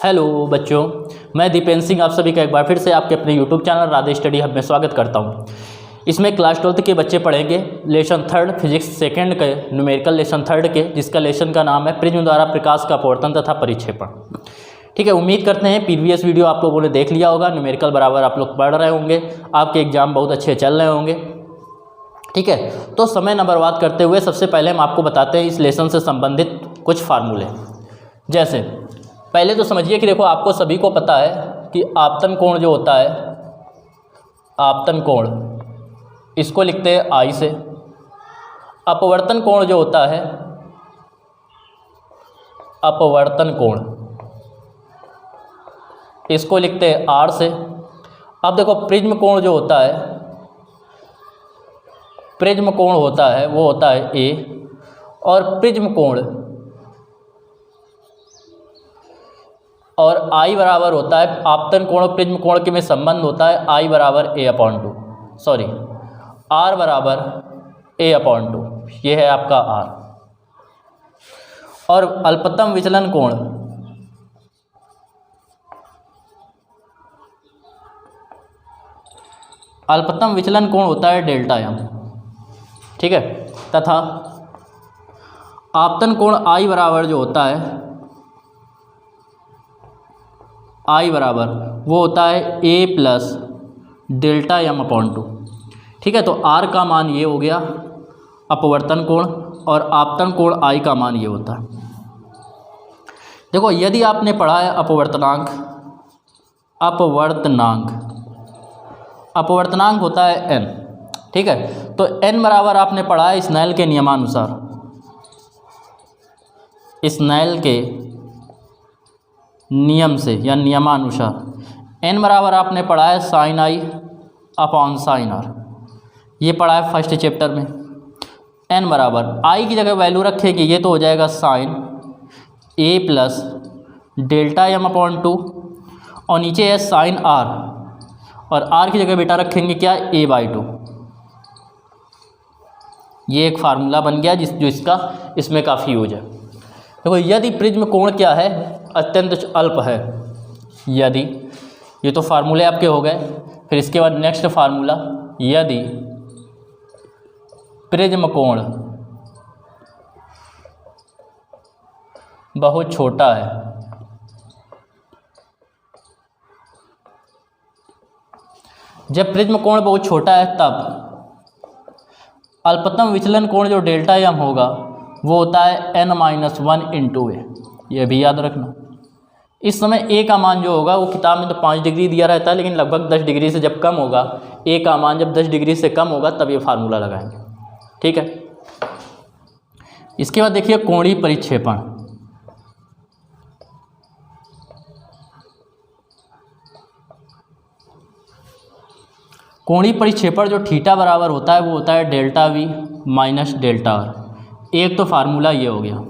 Hello बच्चों, मैं दीपेंद्र सिंह आप सभी का एक बार फिर से आपके अपने YouTube channel Radhe study hub में स्वागत करता हूं। इसमें क्लास 12th के बच्चे पढ़ेंगे लेसन थर्ड फिजिक्स सेकंड के न्यूमेरिकल लेसन थर्ड के, जिसका लेसन का नाम है प्रिज्म द्वारा प्रकाश का अपवर्तन तथा परिक्षेपण। ठीक है, उम्मीद करते हैं प्रीवियस वीडियो आप लोगों ने देख लिया होगा। न्यूमेरिकल बराबर आप लोग पढ़ रहे होंगे, आपके एग्जाम बहुत अच्छे चल रहे होंगे। ठीक है, तो समय न बर्बाद करते हुए सबसे पहले हम आपको बताते हैं इस लेसन से संबंधित कुछ फार्मूले। जैसे पहले तो समझिए कि देखो, आपको सभी को पता है कि आपतन कोण जो होता है, आपतन कोण इसको लिखते हैं आई से। अपवर्तन कोण जो होता है, अपवर्तन कोण इसको लिखते हैं आर से। अब देखो, प्रिज्म कोण जो होता है, प्रिज्म कोण होता है वो होता है ए, और प्रिज्म कोण और आई बराबर होता है, आपतन कोण और प्रिज्म कोण के में संबंध होता है आई बराबर ए अपॉन टू, सॉरी आर बराबर ए अपॉन टू, ये है आपका आर। और अल्पतम विचलन कोण, अल्पतम विचलन कोण होता है डेल्टा एम। ठीक है, तथा आपतन कोण आई बराबर जो होता है, आई बराबर वो होता है A plus delta M upon two. ठीक है, तो आर का मान ये हो गया अपवर्तन कोण, और आपतन कोण आई का मान ये होता है। देखो, यदि आपने पढ़ा है अपवर्तनांक, अपवर्तनांक होता है एन। ठीक है, तो एन बराबर आपने पढ़ा है स्नेल के नियमानुसार, स्नेल के नियम से या नियमानुसार एन बराबर आपने पढ़ा है sine I upon sine R, ये पढ़ा है फर्स्ट चैप्टर में। एन बराबर आई की जगह वैल्यू रखेंगे, ये तो हो जाएगा sine A plus delta M upon two, और नीचे है साइन आर, और आर की जगह बेटा रखेंगे क्या, ए बाई टू। ये एक फार्मूला बन गया जो इसका इसमें काफ़ी यूज है। देखो, यदि प्रिज्म कोण क्या है, अत्यंत अल्प है, यदि, ये तो फार्मूले आपके हो गए। फिर इसके बाद नेक्स्ट फार्मूला, यदि प्रिज्म कोण बहुत छोटा है, जब प्रिज्म कोण बहुत छोटा है तब अल्पतम विचलन कोण जो डेल्टा एम होगा वो होता है n माइनस वन इंटू ए, यह भी याद रखना। इस समय ए का मान जो होगा वो किताब में तो 5 डिग्री दिया रहता है, लेकिन लगभग 10 डिग्री से जब कम होगा, ए का मान जब 10 डिग्री से कम होगा तब ये फार्मूला लगाएंगे। ठीक है, इसके बाद देखिए कोणीय परिक्षेपण। कोणीय परिक्षेपण जो थीटा बराबर होता है वो होता है delta we minus delta are. एक तो फार्मूला ये हो गया।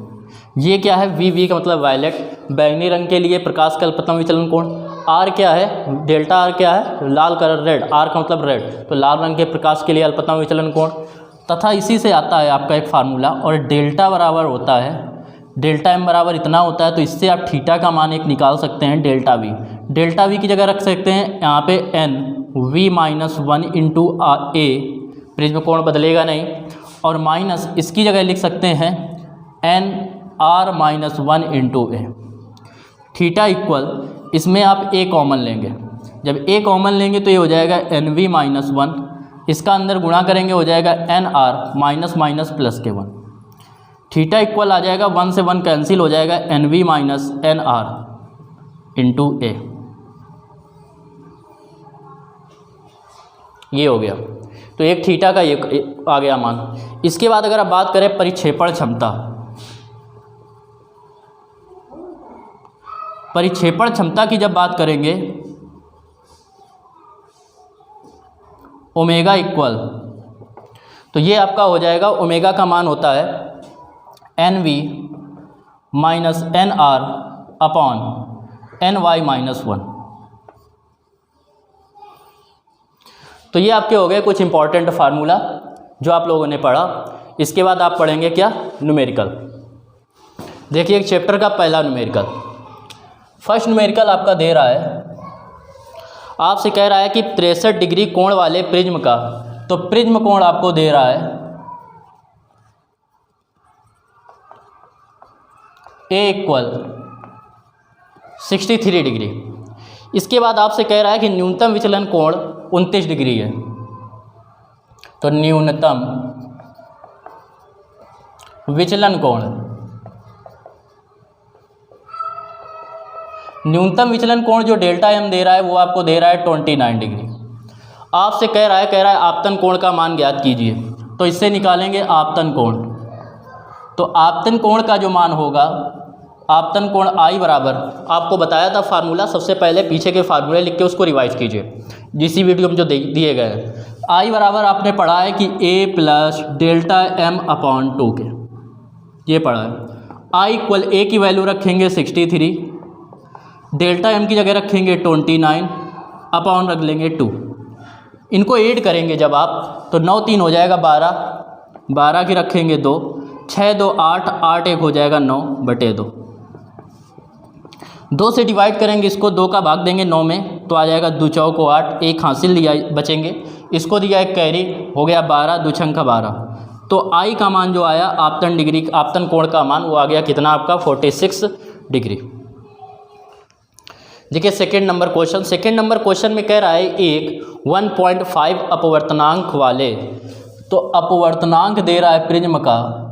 ये क्या है, वी का मतलब वायलेट, बैंगनी रंग के लिए प्रकाश का अल्पतम विचलन कोण। आर क्या है, डेल्टा आर क्या है, लाल कलर रेड, आर का मतलब रेड, तो लाल रंग के प्रकाश के लिए अल्पतम विचलन कोण। तथा इसी से आता है आपका एक फार्मूला, और डेल्टा बराबर होता है, डेल्टा एम बराबर इतना होता है, तो इससे आप थीटा का मान एक निकाल सकते हैं डेल्टा वी। डेल्टा वी की जगह रख सकते हैं यहाँ पे N V minus one into A, prism कोण बदलेगा नहीं, और माइनस इसकी जगह लिख सकते हैं N R minus one into A. Theta equal, इसमें आप ए कॉमन लेंगे, जब ए कॉमन लेंगे तो ये हो जाएगा एन वी माइनस वन, इसका अंदर गुणा करेंगे हो जाएगा N R minus minus plus के वन। थीटा इक्वल आ जाएगा 1 से 1 कैंसिल हो जाएगा, N V minus N R into A, ये हो गया। तो एक थीटा का ये आ गया मान। इसके बाद अगर आप बात करें परिक्षेपण क्षमता, परिक्षेपण क्षमता की जब बात करेंगे, ओमेगा इक्वल, तो ये आपका हो जाएगा, ओमेगा का मान होता है N V minus N R upon N Y minus one. तो ये आपके हो गए कुछ इंपॉर्टेंट फार्मूला जो आप लोगों ने पढ़ा। इसके बाद आप पढ़ेंगे क्या, न्यूमेरिकल। देखिए एक चैप्टर का पहला न्यूमेरिकल। फर्स्ट न्यूमेरिकल आपका दे रहा है, आपसे कह रहा है कि 63 डिग्री कोण वाले प्रिज्म का, तो प्रिज्म कोण आपको दे रहा है ए इक्वल 63 डिग्री। इसके बाद आपसे कह रहा है कि न्यूनतम विचलन कोण 29 डिग्री है, तो न्यूनतम विचलन कोण, न्यूनतम विचलन कोण जो डेल्टा एम दे रहा है वो आपको दे रहा है 29 डिग्री। आपसे कह रहा है आपतन कोण का मान ज्ञात कीजिए, तो इससे निकालेंगे आपतन कोण। तो आपतन कोण का जो मान होगा, आपतन कोण आई बराबर, आपको बताया था फार्मूला, सबसे पहले पीछे के फार्मूले लिख के उसको रिवाइज कीजिए जिसी वीडियो में जो दिए गए हैं। आई बराबर आपने पढ़ा है कि ए प्लस डेल्टा एम अपॉन 2 के, ये पढ़ा है। आई इक्वल ए की वैल्यू रखेंगे 63, डेल्टा एम की जगह रखेंगे 29, अपॉन रख लेंगे 2। इनको ऐड करेंगे जब आप, तो 9 3 हो जाएगा 12, 12 की रखेंगे 2, 6 2 8, 8 1 हो जाएगा 9/2। 2 से डिवाइड करेंगे इसको, 2 का भाग देंगे 9 में, तो आ जाएगा 2 चौक 8, एक हासिल लिया बचेंगे, इसको दिया एक कैरी, हो गया 12, 2 छंग 12। तो आई का मान जो आया आपतन डिग्री, आपतन कोण का मान वो आ गया कितना आपका 46 डिग्री। देखिए second number question, second number question में कह रहा है एक 1.5 अपवर्तनांक वाले, तो अपवर्तनांक दे रहा है प्रिज्म का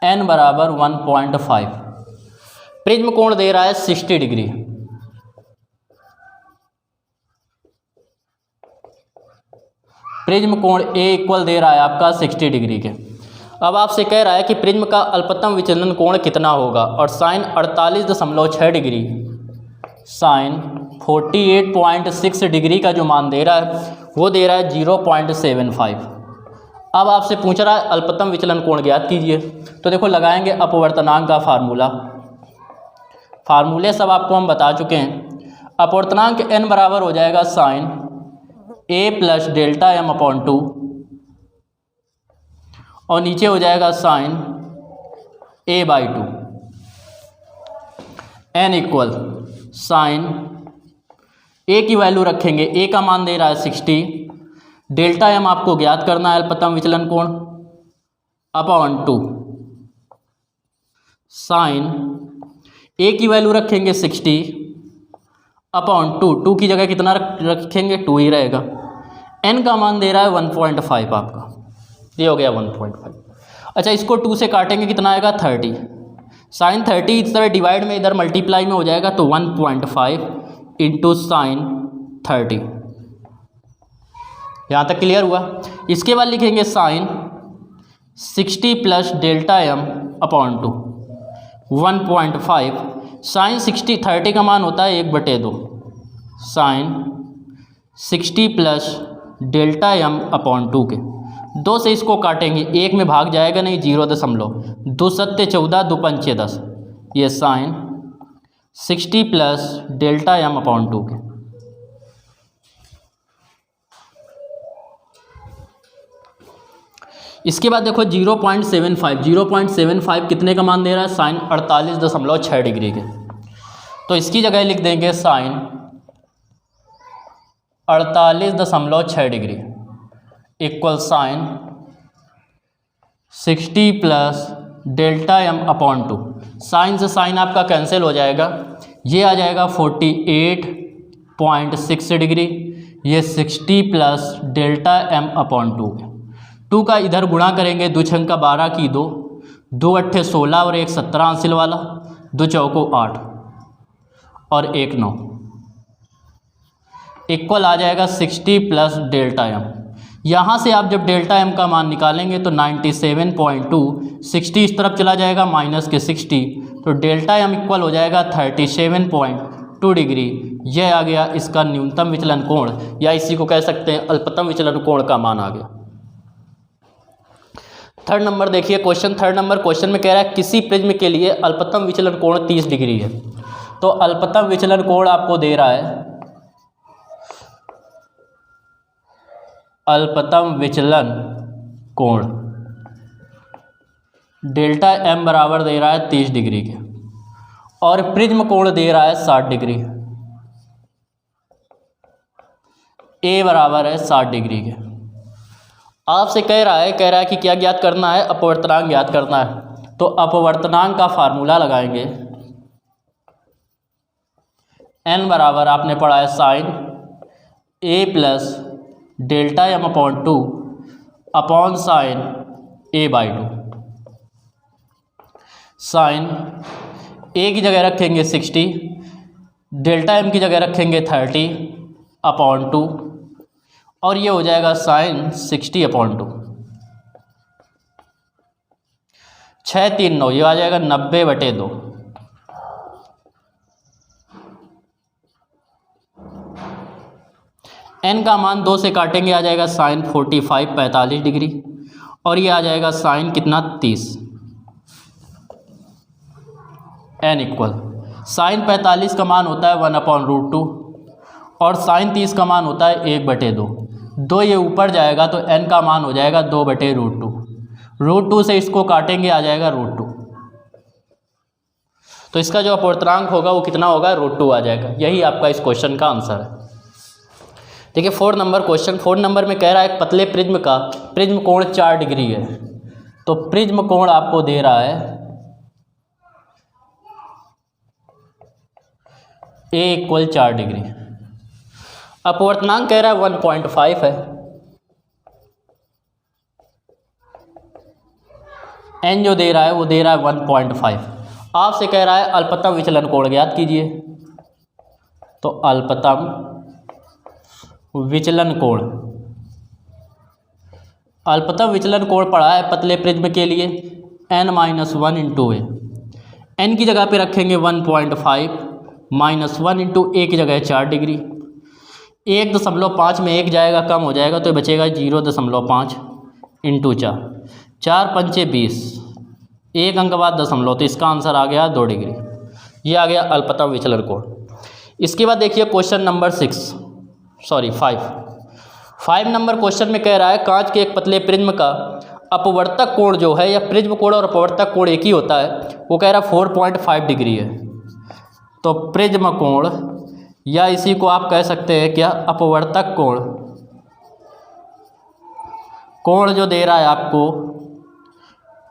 n बराबर 1.5, प्रिज्म कोण दे रहा है 60 डिग्री। प्रिज्म कोण A इक्वल दे रहा है आपका 60 डिग्री के। अब आपसे कह रहा है कि प्रिज्म का अल्पतम विचलन कोण कितना होगा, और साइन 48.6 डिग्री, साइन 48.6 डिग्री का जो मान दे रहा है वो दे रहा है 0.75। अब आपसे पूछ रहा है अल्पतम विचलन कोण ज्ञात कीजिए, तो देखो लगाएंगे अपवर्तनांक का फार्मूला, फार्मूले सब आपको हम बता चुके हैं। अपवर्तनांक n बराबर हो जाएगा sine a plus delta M upon 2, और नीचे हो जाएगा sine a/2, n equal sine a की वैल्यू रखेंगे, a का मान दे रहा है 60, डेल्टा एम आपको ज्ञात करना है अल्पतम विचलन कोण, अपॉन 2 साइन a की वैल्यू रखेंगे 60 अपॉन 2 की जगह कितना रखेंगे 2 ही रहेगा। n का मान दे रहा है 1.5 आपका, ये हो गया 1.5। अच्छा इसको 2 से काटेंगे कितना आएगा 30, साइन 30 इस तरह डिवाइड में इधर मल्टीप्लाई में हो जाएगा, तो 1.5 इंटू साइन 30। यहाँ तक क्लियर हुआ। इसके बाद लिखेंगे sine 60 plus delta M upon 2, 1.5 sine 30 का मान होता है 1/2, sine 60 plus delta M upon 2 के। 2 से इसको काटेंगे, 1 में भाग जाएगा नहीं, 0.2, 2 7 14, 2 5 10, ये sine 60 plus delta M upon 2 के। इसके बाद देखो 0.75 कितने का मान दे रहा है, साइन 48.6 डिग्री के। तो इसकी जगह लिख देंगे sine 48.6 degree equal sine 60 plus delta M upon 2। Sine से साइन आपका कैंसिल हो जाएगा, ये आ जाएगा 48.6 डिग्री, ये 60 प्लस डेल्टा एम अपॉन 2। 2 का इधर गुणा करेंगे, 2 छंग 12 की 2, 2 अट्ठे 16 और 1 17 हासिल वाला, 2 चौको 8 और 1 9, इक्वल आ जाएगा 60 प्लस डेल्टा एम। यहाँ से आप जब डेल्टा एम का मान निकालेंगे तो 97.2, 60 इस तरफ चला जाएगा माइनस के 60, तो डेल्टा एम इक्वल हो जाएगा 37.2 डिग्री। यह आ गया इसका न्यूनतम विचलन कोण, या इसी को कह सकते हैं अल्पतम विचलन कोण का मान आ गया। थर्ड नंबर देखिए क्वेश्चन, थर्ड नंबर क्वेश्चन में कह रहा है किसी प्रिज्म के लिए अल्पतम विचलन कोण 30 डिग्री है। तो अल्पतम विचलन कोण आपको दे रहा है, अल्पतम विचलन कोण डेल्टा एम बराबर दे रहा है 30 डिग्री के, और प्रिज्म कोण दे रहा है 60 डिग्री। ए बराबर है 60 डिग्री के। आपसे कह रहा है कि क्या ज्ञात करना है, अपवर्तनांक ज्ञात करना है। तो अपवर्तनांक का फार्मूला लगाएंगे, एन बराबर आपने पढ़ा है sine A plus delta M upon 2 upon sine A by 2। Sine A की जगह रखेंगे 60, डेल्टा एम की जगह रखेंगे 30 अपॉन 2, और ये हो जाएगा साइन 60 अपॉन 2। 6 3 9, ये आ जाएगा 90/2। एन का मान 2 से काटेंगे, आ जाएगा साइन 45 डिग्री, और ये आ जाएगा साइन कितना 30। एन इक्वल साइन 45 का मान होता है 1/√2 और साइन 30 का मान होता है 1/2। 2 ये ऊपर जाएगा तो एन का मान हो जाएगा 2/√2। √2 से इसको काटेंगे, आ जाएगा √2। तो इसका जो अपवर्तनांक होगा वो कितना होगा, √2 आ जाएगा। यही आपका इस क्वेश्चन का आंसर है। देखिए 4 नंबर क्वेश्चन। 4 नंबर में कह रहा है पतले प्रिज्म का प्रिज्म कोण 4 डिग्री है। तो प्रिज्म कोण आपको दे रहा है ए इक्वल 4 डिग्री। अपवर्तनांक कह रहा है 1.5 है। एन जो दे रहा है वो दे रहा है 1.5। आपसे कह रहा है अल्पतम विचलन कोण ज्ञात कीजिए। तो अल्पतम विचलन कोण, अल्पतम विचलन कोण पढ़ा है पतले प्रिज्म के लिए n-1 इंटू ए। एन की जगह पे रखेंगे 1.5 -1 इंटू ए की जगह 4 डिग्री। 1.5 में 1 जाएगा, कम हो जाएगा तो बचेगा 0.5 इंटू 4। 4 पंचे 20, 1 अंक बाद दशमलव, तो इसका आंसर आ गया 2 डिग्री। ये आ गया अल्पतम विचलन कोण। इसके बाद देखिए क्वेश्चन नंबर 5 नंबर क्वेश्चन में कह रहा है कांच के एक पतले प्रिज्म का अपवर्तक कोण जो है, या प्रिज्म कोण और अपवर्तक कोण एक ही होता है, वो कह रहा है 4.5 डिग्री है। तो प्रिज्म कोण, या इसी को आप कह सकते हैं क्या, अपवर्तक कोण, कोण जो दे रहा है आपको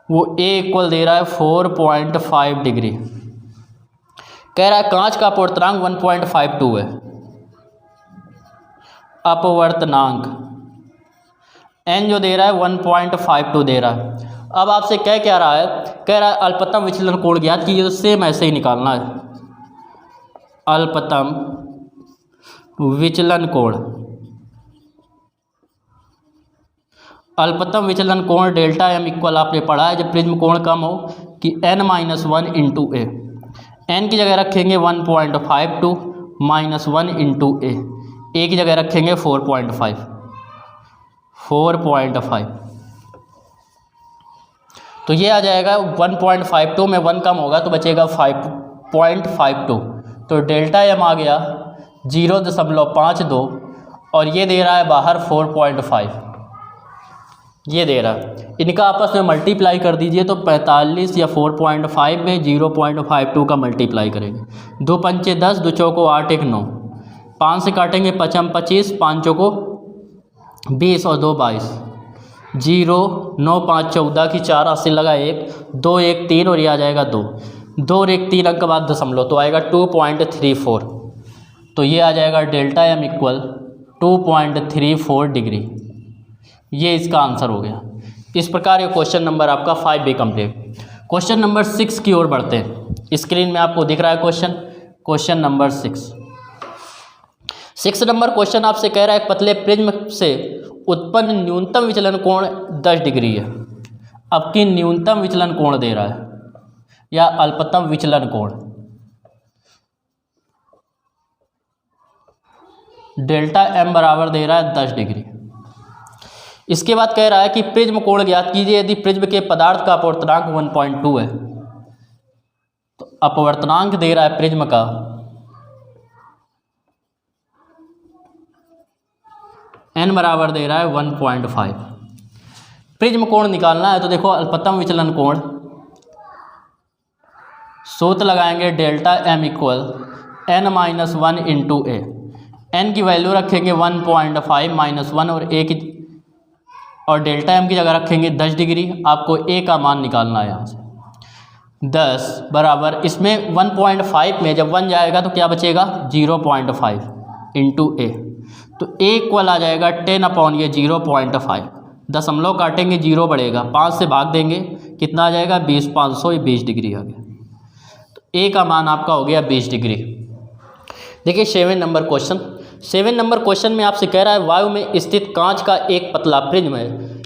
वो ए इक्वल दे रहा है 4.5 डिग्री। कह रहा है कांच का अपवर्तनांक 1.52 है। अपवर्तनांक एन जो दे रहा है 1.52 दे रहा है। अब आपसे क्या रहा है, कह रहा है अल्पतम विचलन कोण ज्ञात कीजिए। तो सेम ऐसे ही निकालना है, अल्पतम विचलन कोण। अल्पतम विचलन कोण डेल्टा एम इक्वल आपने पढ़ा है जब प्रिज्म कोण कम हो कि n-1 इंटू ए। एन की जगह रखेंगे 1.52 -1 इंटू ए की जगह रखेंगे 4.5। तो ये आ जाएगा 1.52 में 1 कम होगा तो बचेगा 5.52। तो डेल्टा एम आ गया 0.52 और ये दे रहा है बाहर 4.5। ये दे रहा है, इनका आपस में मल्टीप्लाई कर दीजिए तो 45 या 4.5 में 0.52 का मल्टीप्लाई करेंगे। 2 पंचे 10, 2 चौको 8, 1 9, 5 से काटेंगे 5 25, 5 चौको 20 और 2 22, 0 9 5 14 की 4 80 लगा 1 2 1 3 और ये आ जाएगा 2 2 और 1 3 अंक बाद दशमलव तो आएगा 2.34। तो ये आ जाएगा डेल्टा एम इक्वल 2.34 डिग्री। ये इसका आंसर हो गया। इस प्रकार ये क्वेश्चन नंबर आपका 5B कंप्लीट। क्वेश्चन नंबर 6 की ओर बढ़ते हैं। स्क्रीन में आपको दिख रहा है क्वेश्चन नंबर 6 नंबर क्वेश्चन आपसे कह रहा है पतले प्रिज्म से उत्पन्न न्यूनतम विचलन कोण 10 डिग्री है। अब की न्यूनतम विचलन कोण दे रहा है या अल्पतम विचलन कोण, डेल्टा एम बराबर दे रहा है 10 डिग्री। इसके बाद कह रहा है कि प्रिज्म कोण ज्ञात कीजिए यदि प्रिज्म के पदार्थ का अपवर्तनांक 1.2 है। तो अपवर्तनांक दे रहा है प्रिज्म का n बराबर दे रहा है 1.5। प्रिज्म कोण निकालना है तो देखो अल्पतम विचलन कोण सूत्र लगाएंगे delta M equal n-1 into A. N की वैल्यू रखेंगे 1.5 -1 और ए की और डेल्टा एम की जगह रखेंगे 10 डिग्री। आपको ए का मान निकालना है यहाँ से 10 बराबर इसमें 1.5 में जब 1 जाएगा तो क्या बचेगा 0.5 इंटू ए। तो ए इक्वल आ जाएगा 10 ये 0.5। दशमलव काटेंगे 0 बढ़ेगा, 5 से भाग देंगे कितना आ जाएगा 20, 500 ये 20 डिग्री आ गया। तो ए का मान आपका हो गया 20 डिग्री। देखिए 7 नंबर क्वेश्चन। 7 नंबर क्वेश्चन में आपसे कह रहा है वायु में स्थित कांच का एक पतला प्रिज्म है।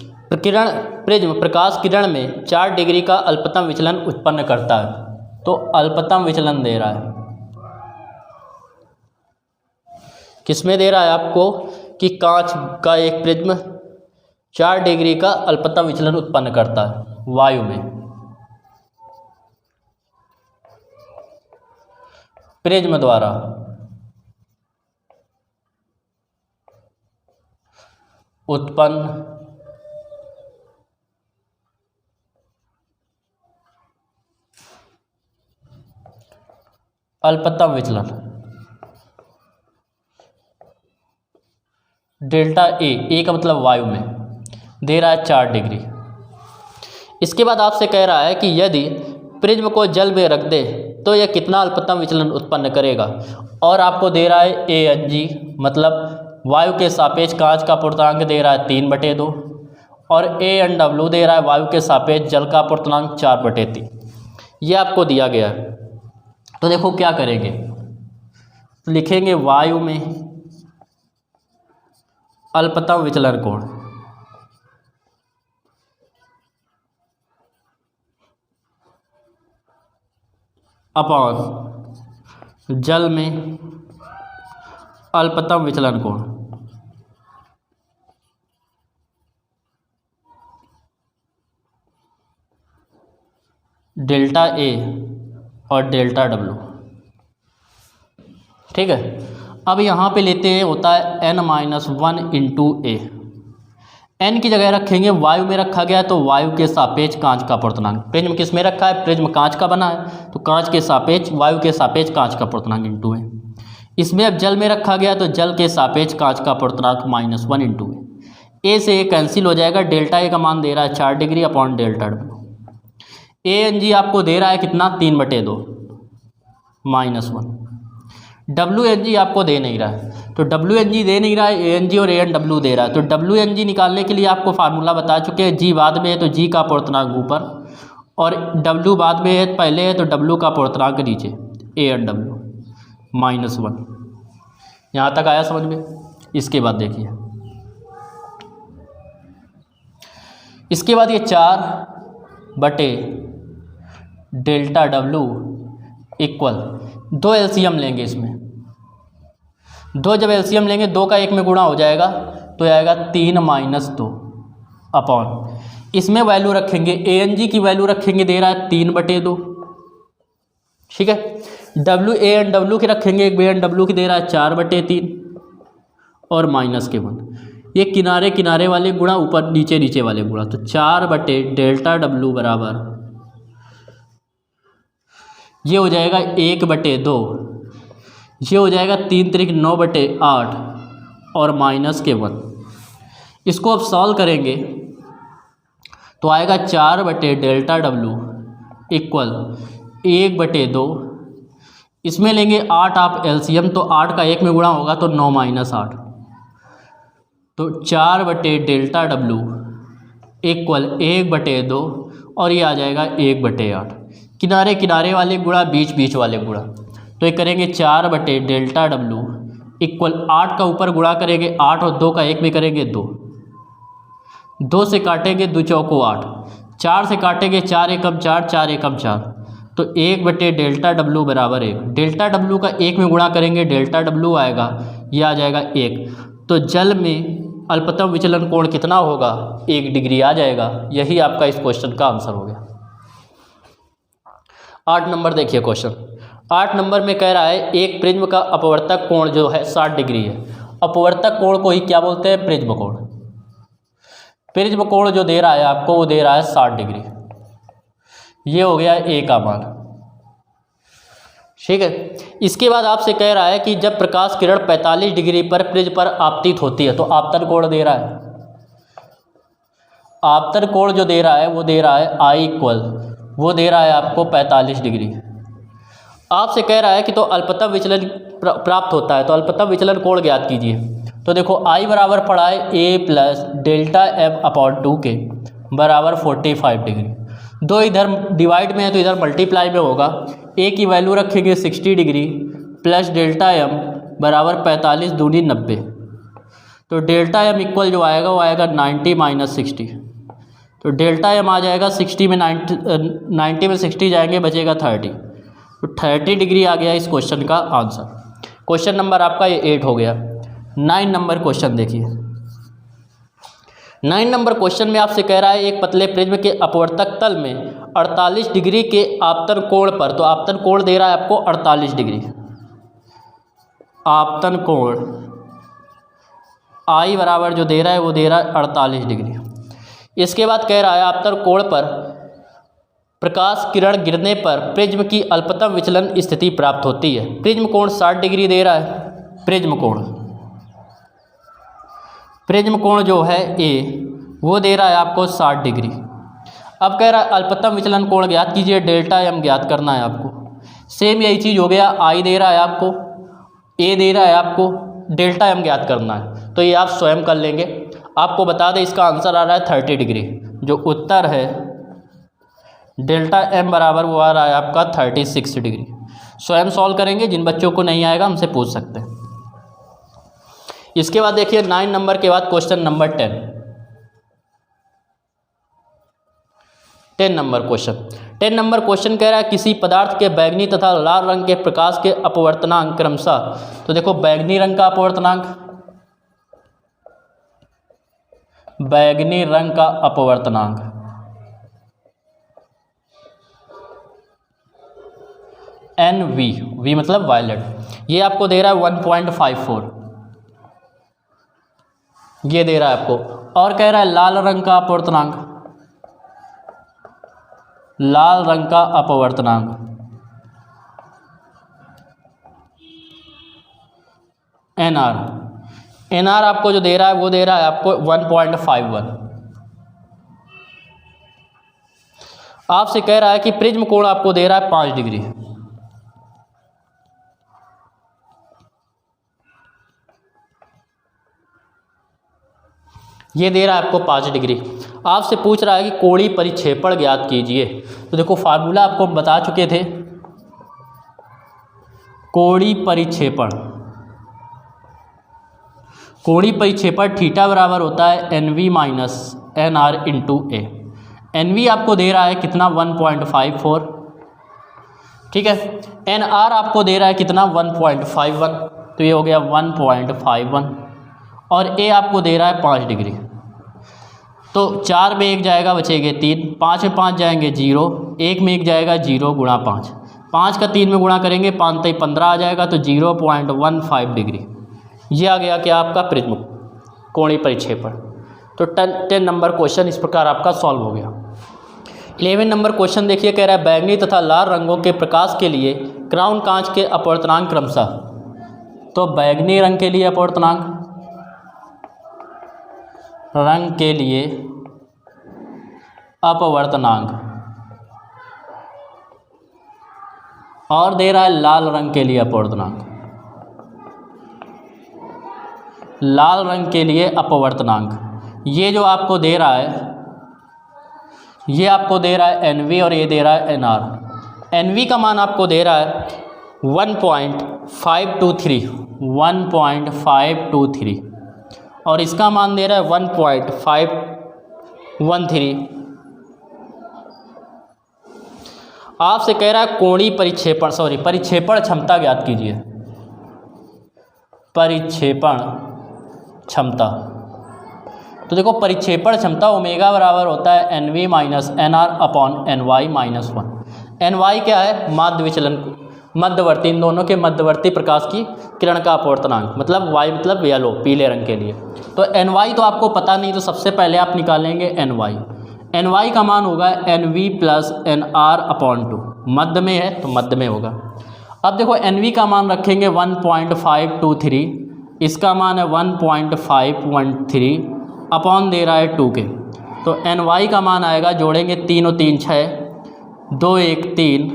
प्रिज्म प्रकाश किरण में 4 डिग्री का अल्पतम विचलन उत्पन्न करता है। तो अल्पतम विचलन दे रहा है, किसमें दे रहा है आपको कि कांच का एक प्रिज्म 4 डिग्री का अल्पतम विचलन उत्पन्न करता है वायु में। प्रिज्म द्वारा उत्पन्न अल्पतम विचलन डेल्टा ए का मतलब वायु में दे रहा है 4 डिग्री। इसके बाद आपसे कह रहा है कि यदि प्रिज्म को जल में रख दे तो यह कितना अल्पतम विचलन उत्पन्न करेगा। और आपको दे रहा है ANG मतलब वायु के सापेक्ष कांच का पूर्णांक दे रहा है 3/2 और ANW दे रहा है वायु के सापेक्ष जल का पूर्णांक 4/3। ये आपको दिया गया है। तो देखो क्या करेंगे, तो लिखेंगे वायु में अल्पतम विचलन कोण अपॉन जल में अल्पतम विचलन कोण। डेल्टा ए और डेल्टा डब्ल्यू। ठीक है, अब यहाँ पे लेते हैं होता है n-1 इंटू ए। एन की जगह रखेंगे वायु में रखा गया है तो वायु के सापेक्ष कांच का पूर्णांक। प्रिज्म किस में रखा है, प्रिज्म कांच का बना है तो कांच के सापेक्ष वायु के सापेक्ष कांच का पूर्णांक इंटू है। इसमें अब जल में रखा गया तो जल के सापेक्ष कांच का पूर्णांक -1 इंटू है। ए से ए कैंसिल हो जाएगा। डेल्टा ए का मान दे रहा है 4 degree upon delta W. ANG आपको दे रहा है कितना 3/2 -1। WNG आपको दे नहीं रहा है तो WNG दे नहीं रहा है, ANG और ANW दे रहा है। तो WNG निकालने के लिए आपको फार्मूला बता चुके हैं। G बाद में है तो G का पूर्णांक ऊपर और W बाद में है पहले है तो W का पूर्णांक नीचे ANW -1। यहाँ तक आया समझ में। इसके बाद देखिए, इसके बाद ये 4/डेल्टा W इक्वल 2 LCM लेंगे। इसमें 2 जब LCM लेंगे 2 का 1 में गुणा हो जाएगा तो आएगा 3 - 2 अपॉन इसमें वैल्यू रखेंगे ANG की वैल्यू रखेंगे दे रहा है 3/2। ठीक है, WANW की रखेंगे ANW की दे रहा है 4/3 और -1। ये किनारे किनारे वाले गुणा ऊपर नीचे नीचे वाले गुणा तो 4/डेल्टा W बराबर ये हो जाएगा 1/2। ये हो जाएगा 3 × 9/8 और -1। इसको अब सॉल्व करेंगे तो आएगा 4/डेल्टा W इक्वल 1/2। इसमें लेंगे 8 आप LCM तो 8 का 1 में गुणा होगा तो 9 - 8 तो 4/डेल्टा W इक्वल 1/2 और ये आ जाएगा 1/8। किनारे किनारे वाले गुणा बीच बीच वाले गुणा तो ये करेंगे 4/डेल्टा W इक्वल 8 का ऊपर गुणा करेंगे 8 और 2 का 1 में करेंगे 2। 2 से काटेंगे 2 चौको 8, 4 से काटेंगे 4 एकम 4, 4 एकम 4 तो 1/डेल्टा W बराबर 1। डेल्टा W का 1 में गुणा करेंगे डेल्टा W आएगा, यह आ जाएगा 1। तो जल में अल्पतम विचलन कोण कितना होगा 1 डिग्री आ जाएगा। यही आपका इस क्वेश्चन का आंसर हो गया। 8 नंबर देखिए क्वेश्चन। 8 नंबर में कह रहा है एक प्रिज्म का अपवर्तक कोण जो है 60 डिग्री है। अपवर्तक कोण को ही क्या बोलते हैं, प्रिज्म कोण। प्रिज्म कोण जो दे रहा है आपको वो दे रहा है 60 डिग्री। ये हो गया ए का मान। ठीक है। इसके बाद आपसे कह रहा है कि जब प्रकाश किरण 45 डिग्री पर प्रिज्म पर आपतित होती है तो आपतन कोण दे रहा है, आपतन कोण जो दे रहा है वो दे रहा है आई इक्वल, वो दे रहा है आपको 45 डिग्री। आपसे कह रहा है कि तो अल्पतम विचलन प्राप्त होता है, तो अल्पतम विचलन कोण ज्ञात कीजिए। तो देखो आई बराबर पड़ा है A plus delta M upon 2 के बराबर 45 डिग्री। दो इधर डिवाइड में है तो इधर मल्टीप्लाई में होगा। ए की वैल्यू रखेंगे 60 डिग्री प्लस डेल्टा एम बराबर 45 दूनी 90, तो डेल्टा एम इक्वल जो आएगा वो आएगा 90 माइनस 60, तो डेल्टा एम आ जाएगा 60 में 90 में 60 जाएंगे बचेगा 30, तो 30 डिग्री आ गया इस क्वेश्चन का आंसर। क्वेश्चन नंबर आपका ये 8 हो गया। 9 नंबर क्वेश्चन देखिए। 9 नंबर क्वेश्चन में आपसे कह रहा है एक पतले प्रिज्म के अपवर्तक तल में 48 डिग्री के आपतन कोण पर, तो आपतन कोण दे रहा है आपको 48 डिग्री, आपतन कोण आई बराबर जो दे रहा है वो दे रहा है 48 डिग्री। इसके बाद कह रहा है आपतन कोण पर प्रकाश किरण गिरने पर प्रिज्म की अल्पतम विचलन स्थिति प्राप्त होती है। प्रिज्म कोण 60 डिग्री दे रहा है, प्रिज्म कोण जो है ए वो दे रहा है आपको 60 डिग्री। अब कह रहा है अल्पतम विचलन कोण ज्ञात कीजिए, डेल्टा एम ज्ञात करना है आपको। सेम यही चीज़ हो गया, आई दे रहा है आपको, ए दे रहा है आपको, डेल्टा एम ज्ञात करना है, तो ये आप स्वयं कर लेंगे। आपको बता दें इसका आंसर आ रहा है 30 डिग्री, जो उत्तर है डेल्टा एम बराबर वो आ रहा है आपका 36 डिग्री। स्वयं सॉल्व करेंगे, जिन बच्चों को नहीं आएगा हमसे पूछ सकते हैं। इसके बाद देखिए 9 नंबर के बाद question number 10 number question. 10 number question कह रहा है किसी पदार्थ के बैगनी तथा लाल रंग के प्रकाश के अपवर्तनांक क्रमशः, तो देखो बैगनी रंग का अपवर्तनांक, बैगनी रंग का अपवर्तनांक एन वी, वी मतलब वायलेट, ये आपको दे रहा है 1.54, ये दे रहा है आपको। और कह रहा है लाल रंग का अपवर्तनांक, लाल रंग का अपवर्तनांक एन आर, एन आर आपको जो दे रहा है वो दे रहा है आपको 1.51। आपसे कह रहा है कि प्रिज्म कोण आपको दे रहा है 5 डिग्री, ये दे रहा है आपको 5 डिग्री। आपसे पूछ रहा है कि कोणीय परिक्षेपण ज्ञात कीजिए। तो देखो फार्मूला आपको हम बता चुके थे, कोणीय परिक्षेपण, कोणीय परिक्षेपण थीटा बराबर होता है N V minus N R into A. N V आपको दे रहा है कितना 1.54, ठीक है। एन आर आपको दे रहा है कितना 1.51, तो ये हो गया 1.51, और ए आपको दे रहा है 5 डिग्री। तो 4 में 1 जाएगा बचेंगे 3, 5 में 5 जाएंगे 0, 1 में 1 जाएगा 0 गुणा 5, 5 का 3 में गुणा करेंगे 5 तक 15 आ जाएगा, तो 0.15 डिग्री। ये आ गया क्या आपका प्रिज्म कोणीय परिक्षेपण। तो 10 नंबर क्वेश्चन इस प्रकार आपका सॉल्व हो गया। 11 नंबर क्वेश्चन देखिए, कह रहा है बैंगनी तथा लाल रंगों के प्रकाश के लिए क्राउन कांच के अपवर्तनांक क्रमशः, तो बैंगनी रंग के लिए अपवर्तनांक, रंग के लिए अपवर्तनांक, और दे रहा है लाल रंग के लिए अपवर्तनांक, लाल रंग के लिए अपवर्तनांक। ये जो आपको दे रहा है, ये आपको दे रहा है एन वी और ये दे रहा है एन आर। एन वी का मान आपको दे रहा है 1.523, 1.523, और इसका मान दे रहा है 1.513। आपसे कह रहा है कोणीय परिक्षेपण, परिक्षेपण क्षमता ज्ञात कीजिए, परिक्षेपण क्षमता। तो देखो परिक्षेपण क्षमता ओमेगा बराबर होता है N V minus N R upon N Y minus 1। N Y क्या है? माध्य विचलन, मध्यवर्ती, इन दोनों के मध्यवर्ती प्रकाश की किरण का अपवर्तनांक, मतलब वाई मतलब येलो, पीले रंग के लिए। तो एन वाई तो आपको पता नहीं, तो सबसे पहले आप निकालेंगे एन वाई। एन वाई का मान होगा N V plus N R upon 2, मध्य में है तो मध्य में होगा। अब देखो NV का मान रखेंगे 1.523, इसका मान है 1.513 अपॉन दे रहा है 2 के। तो NY का मान आएगा, जोड़ेंगे 3 और 3 6, 2 1 3,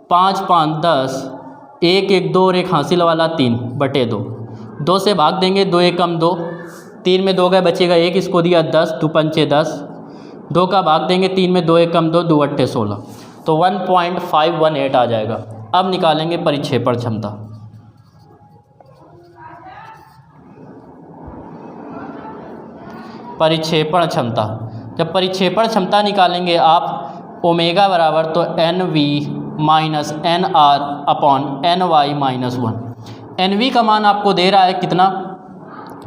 5 5 10, 1 1 2 और एक हासिल वाला 3/2। 2 से भाग देंगे, 2 1 कम 2, 3 में 2 गए बचेगा 1, इसको दिया 10, 2 पंचे 10, 2 का भाग देंगे 3 में, 2 1 कम 2, 2 अट्ठे 16, तो 1.518 आ जाएगा। अब निकालेंगे परिक्षेपण क्षमता। परिक्षेपण क्षमता, जब परिक्षेपण क्षमता निकालेंगे आप ओमेगा बराबर तो NV minus NR upon NY minus 1। NV का मान आपको दे रहा है कितना,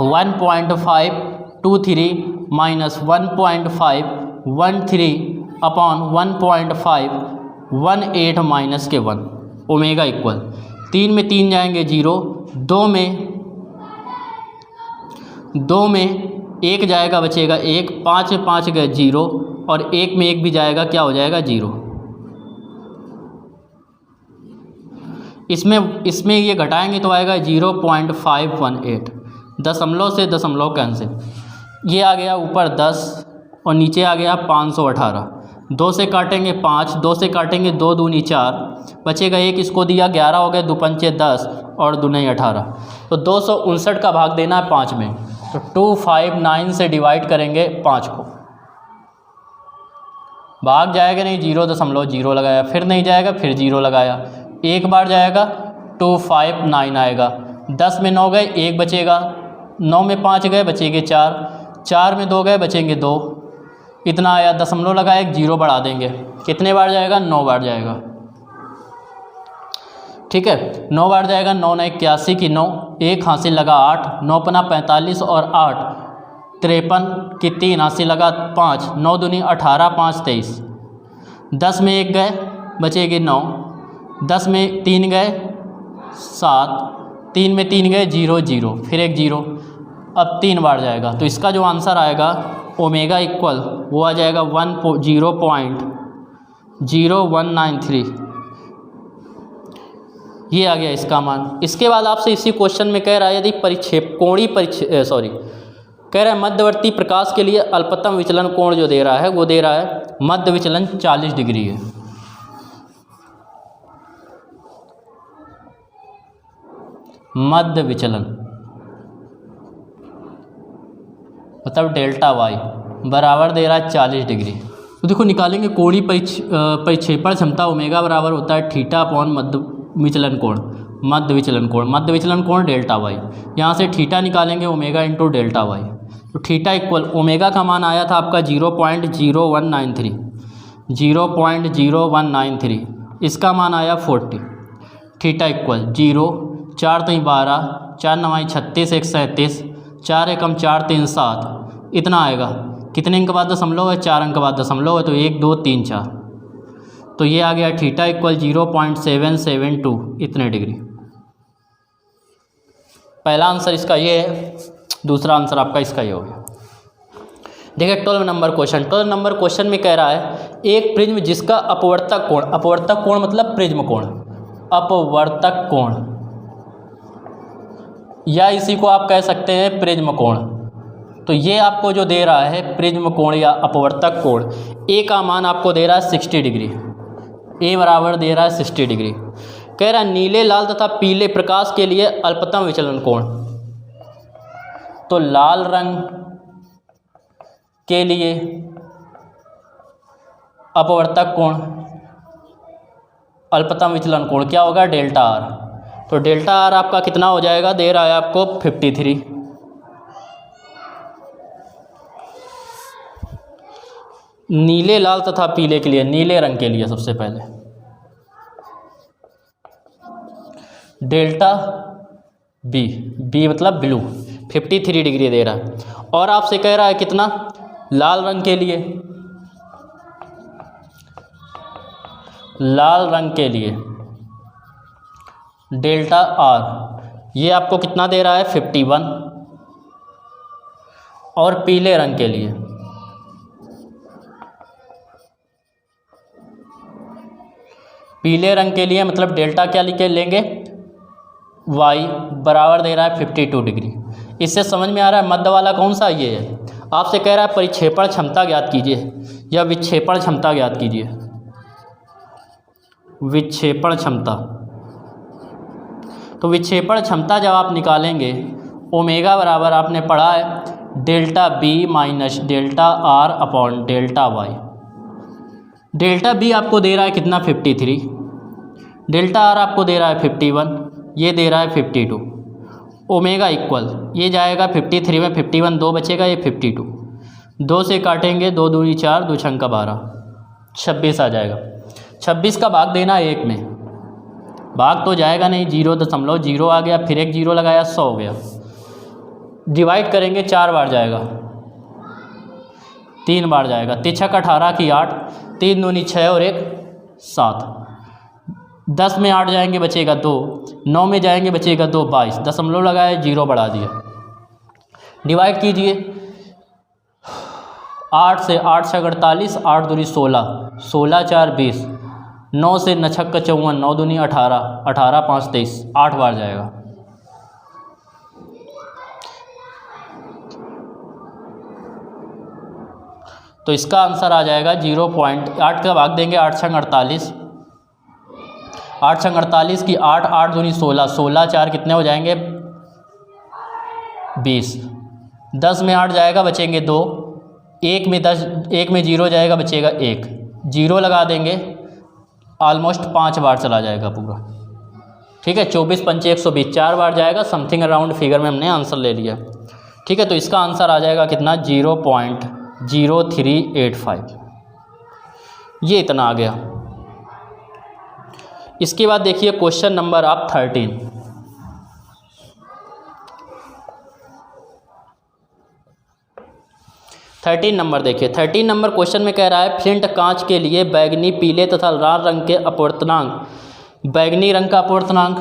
1.523 माइनस 1.513 अपॉन 1.518 माइनस के 1, ओमेगा इक्वल 3 में 3 जाएंगे 0, 2 में 1 जाएगा बचेगा 1, 5 में 5 गए 0 और 1 में 1 भी जाएगा, क्या हो जाएगा 0। इसमें ये घटाएंगे तो आएगा 0.518, दशमलव से दशमलव कैंसिल, ये आ गया ऊपर 10 और नीचे आ गया 518। 2 से काटेंगे 5, 2 से काटेंगे 2 दूनी 4, बचेगा 1, इसको दिया 11 हो गए, 2 पंचे 10 और दूनी 18, तो 259 का भाग देना है 5 में, तो 259 से डिवाइड करेंगे 5 को, भाग जाएगा नहीं, 0.0 लगाया, फिर नहीं जाएगा, फिर 0 लगाया, एक बार जाएगा 259 आएगा। 10 में 9 गए 1 बचेगा, 9 में 5 गए बचेंगे 4, 4 में 2 गए बचेंगे 2, इतना आया, दशमलव लगाया 1 0 बढ़ा देंगे, कितने बार जाएगा 9 बार जाएगा, ठीक है 9 बार जाएगा, 9 9 81 की 9, 1 हासिल लगा 8, 9 पना 45 और 8 53 की 3 हासिल लगा 5, 9 दूनी 18, 5 23, 10 में 1 गए बचेगी 9, 10 में 3 गए 7, 3 में 3 गए 0 0, फिर एक 0, अब 3 बार जाएगा, तो इसका जो आंसर आएगा ओमेगा इक्वल वो आ जाएगा 0.0193, ये आ गया इसका मान। इसके बाद आपसे इसी क्वेश्चन में कह रहा है यदि कह रहा है मध्यवर्ती प्रकाश के लिए अल्पतम विचलन कोण जो दे रहा है वो दे रहा है मध्य विचलन 40 डिग्री है। मध्य विचलन मतलब डेल्टा वाई बराबर दे रहा है 40 डिग्री। तो देखो निकालेंगे कोणीय परिक्षेपण क्षमता ओमेगा बराबर होता है थीटा अपॉन मध्य विचलन कोण। मध्य विचलन कोण डेल्टा वाई, यहाँ से थीटा निकालेंगे ओमेगा इंटू डेल्टा वाई। तो थीटा इक्वल ओमेगा का मान आया था आपका 0.0193, इसका मान आया 40। थीटा इक्वल 0, 4 3 12, 4 9 36, 1 37, 4 एकम 4 3 7, इतना आएगा। कितने अंक बाद दशमलव है, 4 अंक बाद दशमलव है, तो 1 2 3 4, तो ये आ गया थीटा इक्वल 0.772 इतने डिग्री। पहला आंसर इसका ये है, दूसरा आंसर आपका इसका ये हो गया। देखिए 12 नंबर क्वेश्चन में कह रहा है एक प्रिज्म जिसका अपवर्तक कोण मतलब प्रिज्म कोण, अपवर्तक कोण या इसी को आप कह सकते हैं प्रिज्म कोण। तो ये आपको जो दे रहा है प्रिज्म कोण या अपवर्तक कोण, ए का मान आपको दे रहा है 60 डिग्री, ए बराबर दे रहा है 60 डिग्री। कह रहा है नीले लाल तथा पीले प्रकाश के लिए अल्पतम विचलन कोण। तो लाल रंग के लिए अपवर्तक कोण अल्पतम विचलन कोण क्या होगा, डेल्टा आर। तो डेल्टा आर आपका कितना हो जाएगा, दे रहा है आपको 53। नीले लाल तथा पीले के लिए, नीले रंग के लिए सबसे पहले डेल्टा बी मतलब ब्लू 53 डिग्री दे रहा है। और आपसे कह रहा है कितना, लाल रंग के लिए, लाल रंग के लिए डेल्टा आर ये आपको कितना दे रहा है 51। और पीले रंग के लिए पीले रंग के लिए मतलब डेल्टा क्या लिख लेंगे, y बराबर दे रहा है 52 डिग्री। इससे समझ में आ रहा है मध्य वाला कौन सा ये है। आपसे कह रहा है परिक्षेपण क्षमता ज्ञात कीजिए या विक्षेपण क्षमता ज्ञात कीजिए। विक्षेपण क्षमता, तो विक्षेपण क्षमता जब आप निकालेंगे ओमेगा बराबर आपने पढ़ा है delta B minus delta R upon delta Y. Delta B आपको दे रहा है कितना 53, डेल्टा आर आपको दे रहा है 51, ये दे रहा है 52। ओमेगा इक्वल ये जाएगा 53 में 51 2 बचेगा, ये 52 2 से काटेंगे 2 दूनी 4 2 छंका 12 26 आ जाएगा। 26 का भाग देना 1 में, भाग तो जाएगा नहीं, 0.0 आ गया, फिर एक 0 लगाया 100 हो गया। डिवाइड करेंगे 4 बार जाएगा, 3 बार जाएगा, 3 छक 18 की 8, 3 दूनी 6 और 1 7, 10 में 8 जाएंगे बचेगा 2, 9 में जाएंगे बचेगा 2, 22 दशमलव लगाया 0 बढ़ा दिया। डिवाइड कीजिए 8 से 8 छक 48, 8 दूनी 16, 16 4 20, 9 से 9 छक 54, 9 दूनी 18, 18 5 23, 8 बार जाएगा। तो इसका आंसर आ जाएगा 0.8 का भाग देंगे 8 छंग 48, 8 छंग 48 की 8, 8 दूनी 16, 16 4 कितने हो जाएंगे 20, 10 में 8 जाएगा बचेंगे 2, 1 में 10, 1 में 0 जाएगा बचेगा 1, 0 लगा देंगे ऑलमोस्ट 5 बार चला जाएगा पूरा। ठीक है, 24 पंचे 120 4 बार जाएगा, समथिंग अराउंड फिगर में हमने आंसर ले लिया। ठीक है, तो इसका आंसर आ जाएगा कितना 0.0385, ये इतना आ गया। इसके बाद देखिए क्वेश्चन नंबर आप 13 नंबर देखिए। 13 नंबर क्वेश्चन में कह रहा है फ्लिंट कांच के लिए बैगनी पीले तथा लाल रंग के अपवर्तनांक, बैगनी रंग का अपवर्तनांक,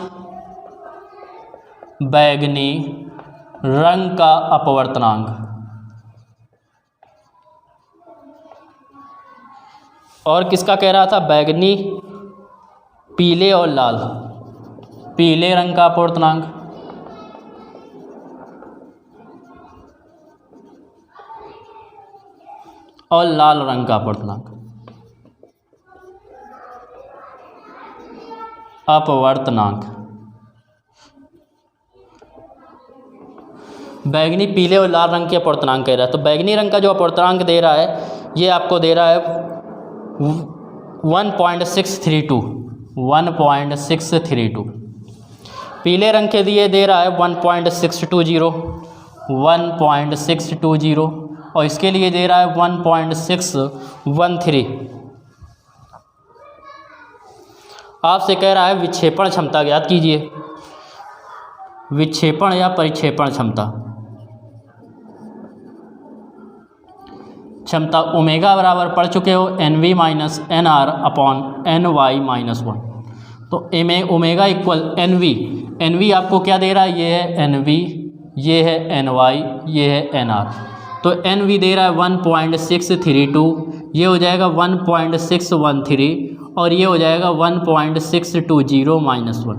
बैगनी रंग का अपवर्तनांक और किसका कह रहा था बैगनी पीले और लाल, पीले रंग का अपवर्तनांक और लाल रंग का अपवर्तनांक, अपवर्तनांक बैगनी पीले और लाल रंग के अपवर्तनांक कह रहा है। तो बैगनी रंग का जो अपवर्तनांक दे रहा है ये आपको दे रहा है 1.632, 1.632। पीले रंग के लिए दे रहा है 1.620, 1.620 और इसके लिए दे रहा है 1.613। आपसे कह रहा है विक्षेपण क्षमता ज्ञात कीजिए, विक्षेपण या परिक्षेपण क्षमता। क्षमता ओमेगा बराबर पढ़ चुके हो NV minus NR upon NY minus 1। तो ओमेगा इक्वल NV आपको क्या दे रहा है, ये है NV, ये है NY, ये है NR। तो NV दे रहा है 1.632, ये हो जाएगा 1.613 और ये हो जाएगा 1.620 माइनस 1।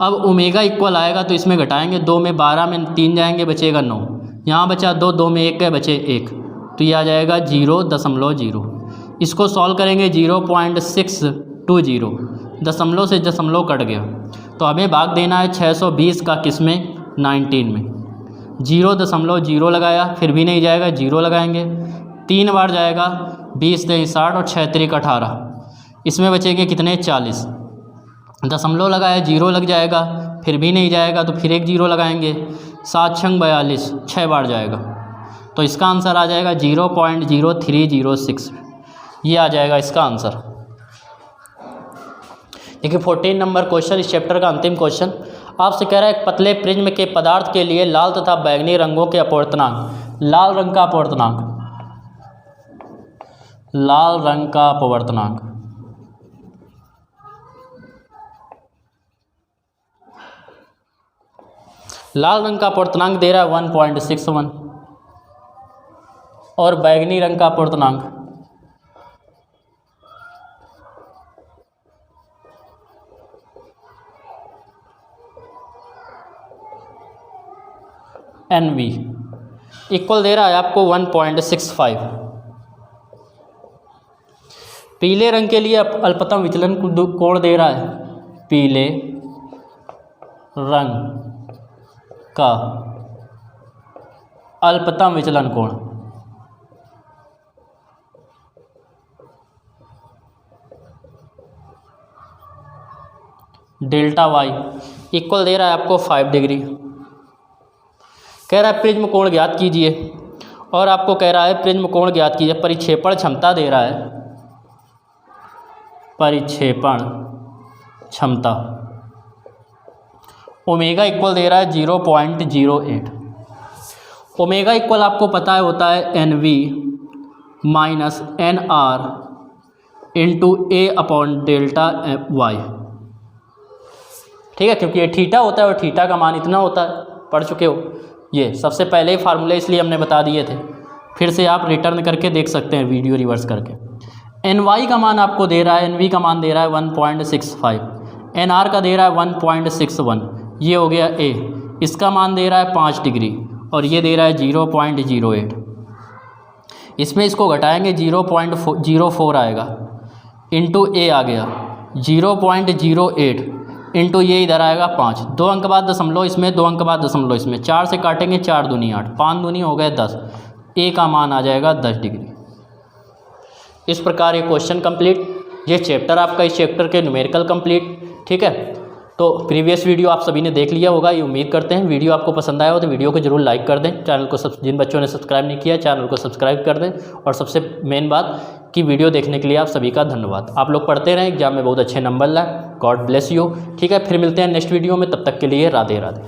अब ओमेगा इक्वल आएगा तो इसमें घटाएंगे, 2 में 12 में 3 जाएंगे बचेगा 9, यहाँ बचा 2, 2 में 1 गए बचे 1, तो ये आ जाएगा 0.0। इसको सॉल्व करेंगे 0.620, दशमलव से दशमलव कट गया तो हमें भाग देना है 620 का किस में 19 में। 0.0 लगाया फिर भी नहीं जाएगा, 0 लगाएंगे, 3 बार जाएगा, 20 से 60 और 6 3 18, इसमें बचेंगे कितने 40। दशमलव लगाया 0 लग जाएगा, फिर भी नहीं जाएगा तो फिर एक 0 लगाएंगे, 7 छंग 42 6 बार जाएगा। तो इसका आंसर आ जाएगा 0.0306, ये आ जाएगा इसका आंसर। देखिए 14 नंबर क्वेश्चन इस चैप्टर का अंतिम क्वेश्चन आपसे कह रहा है एक पतले प्रिज्म के पदार्थ के लिए लाल तथा बैगनी रंगों के अपवर्तनांक, लाल रंग का अपवर्तनांक, लाल रंग का अपवर्तनांक, लाल रंग का अपवर्तनांक दे रहा है 1.61 और बैगनी रंग का अपवर्तनांक NV इक्वल दे रहा है आपको 1.65। पीले रंग के लिए अल्पतम विचलन कोण दे रहा है, पीले रंग का अल्पतम विचलन कोण डेल्टा वाई इक्वल दे रहा है आपको 5 डिग्री। कह रहा है प्रिज्म कोण ज्ञात कीजिए, और आपको कह रहा है प्रिज्म कोण ज्ञात कीजिए। परिक्षेपण क्षमता दे रहा है, परिक्षेपण क्षमता ओमेगा इक्वल दे रहा है 0.08। ओमेगा इक्वल आपको पता है होता है NV minus NR into A upon delta Y. ठीक है, क्योंकि ये थीटा होता है और थीटा का मान इतना होता है, पढ़ चुके हो ये सबसे पहले ही फार्मूले, इसलिए हमने बता दिए थे। फिर से आप रिटर्न करके देख सकते हैं वीडियो रिवर्स करके। NY का मान आपको दे रहा है, NV का मान दे रहा है 1.65, NR का दे रहा है 1.61, ये हो गया A। इसका मान दे रहा है 5 डिग्री और ये दे रहा है 0.08। इसमें इसको घटाएंगे 0.04 आएगा, इंटू A आ गया 0.08 इंटू ये इधर आएगा 5, 2 अंक बाद दशमलव इसमें, 2 अंक बाद दशमलव इसमें, 4 से काटेंगे 4 दूनी 8, 5 दूनी हो गए 10, A का मान आ जाएगा 10 डिग्री। इस प्रकार ये क्वेश्चन कंप्लीट, ये चैप्टर आपका, इस चैप्टर के न्यूमेरिकल कंप्लीट। ठीक है, तो प्रीवियस वीडियो आप सभी ने देख लिया होगा, ये उम्मीद करते हैं। वीडियो आपको पसंद आया हो तो वीडियो को जरूर लाइक कर दें, चैनल को जिन बच्चों ने सब्सक्राइब नहीं किया चैनल को सब्सक्राइब कर दें। और सबसे मेन बात कि वीडियो देखने के लिए आप सभी का धन्यवाद। आप लोग पढ़ते रहें, एग्जाम में बहुत अच्छे नंबर लाएं। God bless you. ठीक है, फिर मिलते हैं नेक्स्ट वीडियो में, तब तक के लिए राधे राधे।